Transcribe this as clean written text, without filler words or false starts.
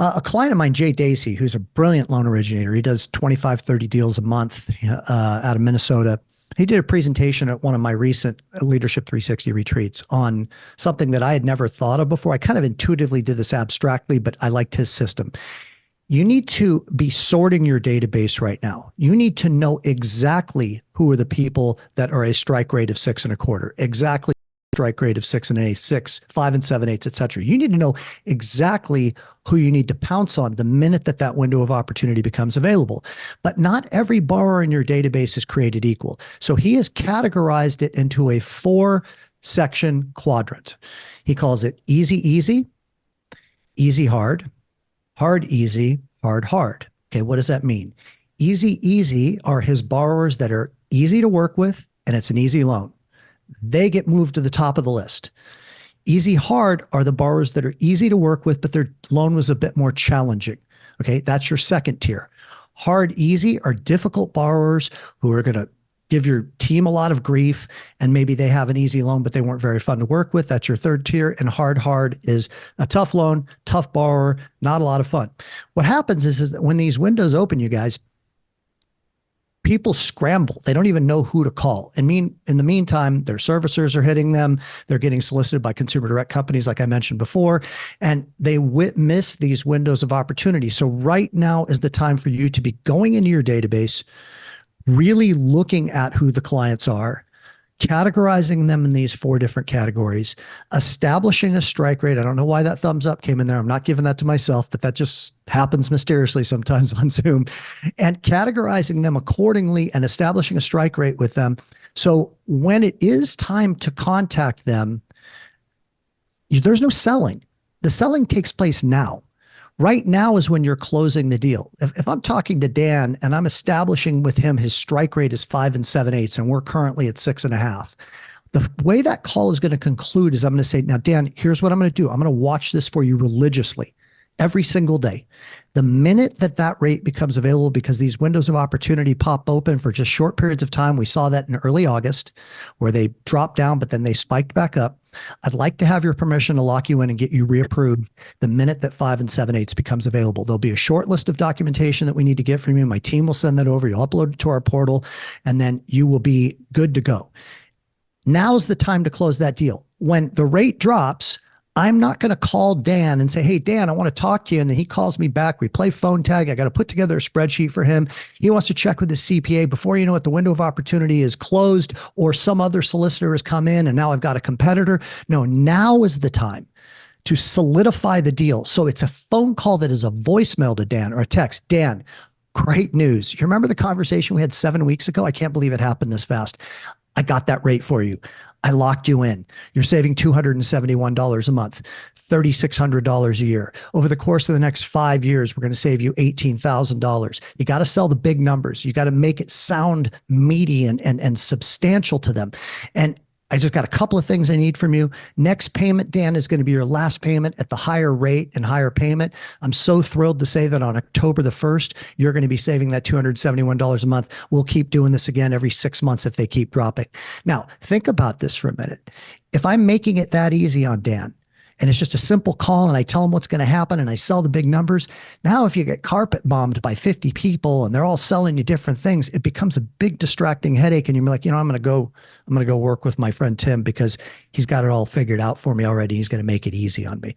A client of mine, Jay Dacey, who's a brilliant loan originator, he does 25, 30 deals a month out of Minnesota. He did a presentation at one of my recent Leadership 360 retreats on something that I had never thought of before. I kind of intuitively did this abstractly, but I liked his system. You need to be sorting your database right now. You need to know exactly who are the people that are a strike rate of 6.25, exactly strike rate of 6 1/8, 6, 5 7/8, et cetera. You need to know exactly who you need to pounce on the minute that that window of opportunity becomes available. But not every borrower in your database is created equal. So he has categorized it into a 4-section quadrant. He calls it easy, easy, easy, hard, hard, easy, hard, hard. Okay, what does that mean? Easy, easy are his borrowers that are easy to work with, and it's an easy loan. They get moved to the top of the list. Easy, hard are the borrowers that are easy to work with, but their loan was a bit more challenging. Okay, that's your second tier. Hard, easy are difficult borrowers who are going to give your team a lot of grief, and maybe they have an easy loan, but they weren't very fun to work with. That's your third tier. And hard, hard is a tough loan, tough borrower, not a lot of fun. What happens is that when these windows open, you guys, people scramble. They don't even know who to call. In the meantime, their servicers are hitting them. They're getting solicited by consumer direct companies, like I mentioned before, and they miss these windows of opportunity. So right now is the time for you to be going into your database, really looking at who the clients are, categorizing them in these 4 different categories, establishing a strike rate. I don't know why that thumbs up came in there. I'm not giving that to myself, but that just happens mysteriously sometimes on Zoom, and categorizing them accordingly and establishing a strike rate with them. So when it is time to contact them, there's no selling. The selling takes place now. Right now is when you're closing the deal. If I'm talking to Dan and I'm establishing with him his strike rate is 5 7/8, and we're currently at 6.5, the way that call is going to conclude is I'm going to say, now, Dan, here's what I'm going to do. I'm going to watch this for you religiously every single day. The minute that that rate becomes available, because these windows of opportunity pop open for just short periods of time, we saw that in early August where they dropped down, but then they spiked back up. I'd like to have your permission to lock you in and get you reapproved the minute that 5 7/8 becomes available. There'll be a short list of documentation that we need to get from you. My team will send that over. You'll upload it to our portal, and then you will be good to go. Now's the time to close that deal. When the rate drops, I'm not going to call Dan and say, hey, Dan, I want to talk to you. And then he calls me back. We play phone tag. I got to put together a spreadsheet for him. He wants to check with his CPA. Before you know it, the window of opportunity is closed, or some other solicitor has come in and now I've got a competitor. No, now is the time to solidify the deal. So it's a phone call that is a voicemail to Dan, or a text. Dan, great news. You remember the conversation we had 7 weeks ago? I can't believe it happened this fast. I got that rate for you. I locked you in. You're saving $271 a month, $3,600 a year. Over the course of the next 5 years, we're going to save you $18,000. You got to sell the big numbers. You got to make it sound meaty and substantial to them. And I just got a couple of things I need from you. Next payment, Dan, is going to be your last payment at the higher rate and higher payment. I'm so thrilled to say that on October the 1st, you're going to be saving that $271 a month. We'll keep doing this again every 6 months if they keep dropping. Now, think about this for a minute. If I'm making it that easy on Dan, and it's just a simple call, and I tell them what's going to happen, and I sell the big numbers. Now, if you get carpet bombed by 50 people and they're all selling you different things, it becomes a big distracting headache. And you're like, I'm going to go work with my friend Tim because he's got it all figured out for me already. He's going to make it easy on me.